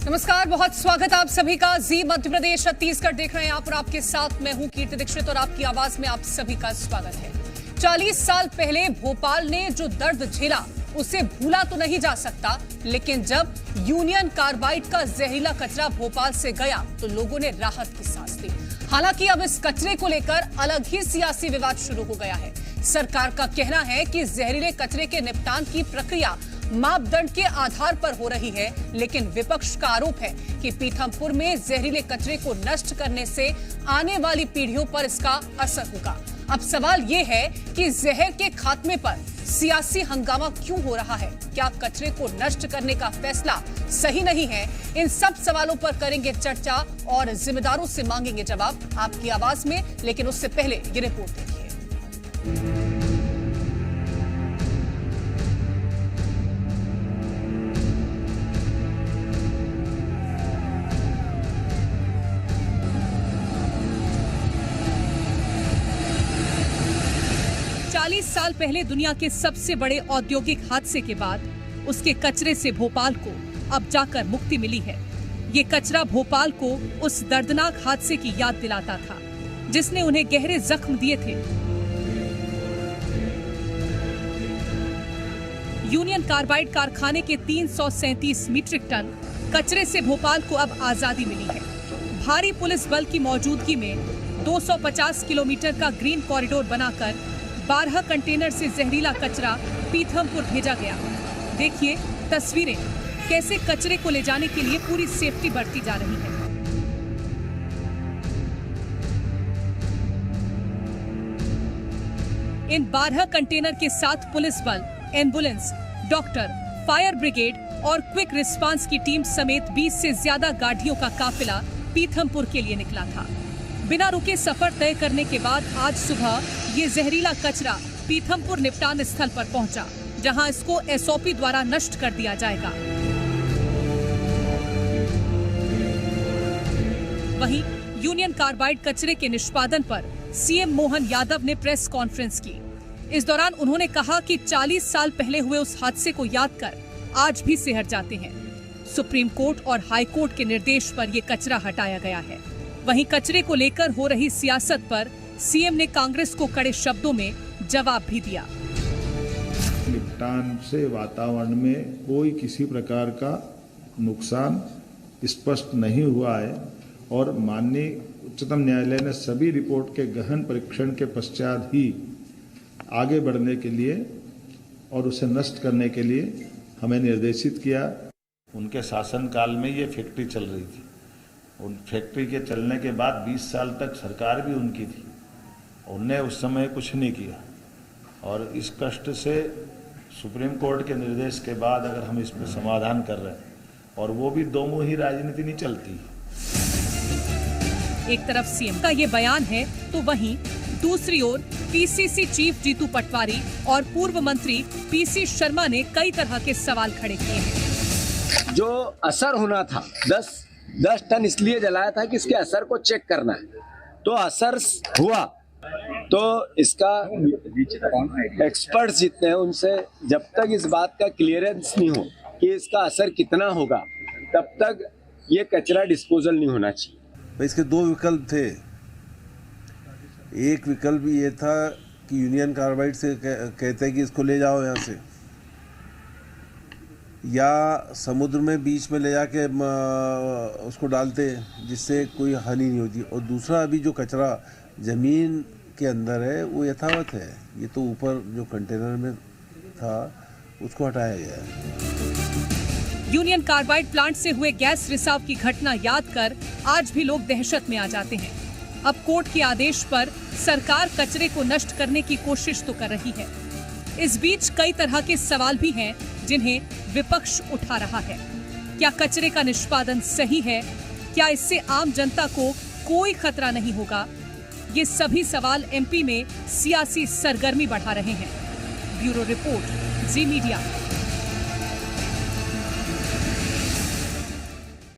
नमस्कार, बहुत स्वागत आप सभी का। जी मध्य प्रदेश छत्तीसगढ़ देख रहे हैं आप और आपके साथ मैं हूं कीर्ति दीक्षित और आपकी आवाज में आप सभी का स्वागत है। 40 साल पहले भोपाल ने जो दर्द झेला उसे भूला तो नहीं जा सकता, लेकिन जब यूनियन कार्बाइड का जहरीला कचरा भोपाल से गया तो लोगों ने राहत की सांस ली। हालांकि अब इस कचरे को लेकर अलग ही सियासी विवाद शुरू हो गया है। सरकार का कहना है कि जहरीले कचरे के निपटान की प्रक्रिया मापदंड के आधार पर हो रही है, लेकिन विपक्ष का आरोप है कि पीथमपुर में जहरीले कचरे को नष्ट करने से आने वाली पीढ़ियों पर इसका असर होगा। अब सवाल ये है कि जहर के खात्मे पर सियासी हंगामा क्यों हो रहा है? क्या कचरे को नष्ट करने का फैसला सही नहीं है? इन सब सवालों पर करेंगे चर्चा और जिम्मेदारों से मांगेंगे जवाब आपकी आवाज में, लेकिन उससे पहले ये रिपोर्ट देखिए। 40 साल पहले दुनिया के सबसे बड़े औद्योगिक हादसे के बाद उसके कचरे से भोपाल को अब जाकर मुक्ति मिली है। ये कचरा भोपाल को उस दर्दनाक हादसे की याद दिलाता था जिसने उन्हें गहरे जख्म दिए थे। यूनियन कार्बाइड कारखाने के 337 मीट्रिक टन कचरे से भोपाल को अब आजादी मिली है। भारी पुलिस बल की मौजूदगी में 250 किलोमीटर का ग्रीन कॉरिडोर बनाकर 12 कंटेनर से जहरीला कचरा पीथमपुर भेजा गया। देखिए तस्वीरें, कैसे कचरे को ले जाने के लिए पूरी सेफ्टी बरती जा रही है। इन 12 कंटेनर के साथ पुलिस बल, एम्बुलेंस, डॉक्टर, फायर ब्रिगेड और क्विक रिस्पांस की टीम समेत 20 से ज्यादा गाड़ियों का काफिला पीथमपुर के लिए निकला था। बिना रुके सफर तय करने के बाद आज सुबह ये जहरीला कचरा पीथमपुर निपटान स्थल पर पहुंचा, जहां इसको एसओपी द्वारा नष्ट कर दिया जाएगा। वहीं यूनियन कार्बाइड कचरे के निष्पादन पर सीएम मोहन यादव ने प्रेस कॉन्फ्रेंस की। इस दौरान उन्होंने कहा कि 40 साल पहले हुए उस हादसे को याद कर आज भी सिहर जाते हैं। सुप्रीम कोर्ट और हाई कोर्ट के निर्देश पर ये कचरा हटाया गया है। वहीं कचरे को लेकर हो रही सियासत पर सीएम ने कांग्रेस को कड़े शब्दों में जवाब भी दिया। निपटान से वातावरण में कोई किसी प्रकार का नुकसान स्पष्ट नहीं हुआ है और माननीय उच्चतम न्यायालय ने सभी रिपोर्ट के गहन परीक्षण के पश्चात ही आगे बढ़ने के लिए और उसे नष्ट करने के लिए हमें निर्देशित किया। उनके शासनकाल में ये फैक्ट्री चल रही थी। उन फैक्ट्री के चलने के बाद 20 साल तक सरकार भी उनकी थी। उनने उस समय कुछ नहीं किया और इस कष्ट से सुप्रीम कोर्ट के निर्देश के बाद अगर हम इस पर समाधान कर रहे हैं और वो भी दो मुही राजनीति नहीं चलती। एक तरफ सीएम का ये बयान है तो वहीं दूसरी ओर पीसीसी चीफ जीतू पटवारी और पूर्व मंत्री पीसी शर्मा ने कई तरह के सवाल खड़े किए हैं। जो असर होना था 10 टन इसलिए जलाया था कि इसके असर को चेक करना है, तो असर हुआ। तो इसका एक्सपर्ट्स जितने हैं उनसे जब तक इस बात का क्लियरेंस नहीं हो कि इसका असर कितना होगा, तब तक ये कचरा डिस्पोजल नहीं होना चाहिए। इसके दो विकल्प थे। एक विकल्प ये था कि यूनियन कार्बाइड से कहते हैं कि इसको ले जाओ यहाँ से, या समुद्र में बीच में ले जाके उसको डालते जिससे कोई हानि नहीं होती। और दूसरा अभी जो कचरा ज़मीन के अंदर है वो यथावत है। ये तो ऊपर जो कंटेनर में था उसको हटाया गया है। यूनियन कार्बाइड प्लांट से हुए गैस रिसाव की घटना याद कर आज भी लोग दहशत में आ जाते हैं। अब कोर्ट के आदेश पर सरकार कचरे को नष्ट करने की कोशिश तो कर रही है। इस बीच कई तरह के सवाल भी हैं जिन्हें विपक्ष उठा रहा है। क्या कचरे का निष्पादन सही है? क्या इससे आम जनता को कोई खतरा नहीं होगा? ये सभी सवाल एमपी में सियासी सरगर्मी बढ़ा रहे हैं। ब्यूरो रिपोर्ट, जी मीडिया।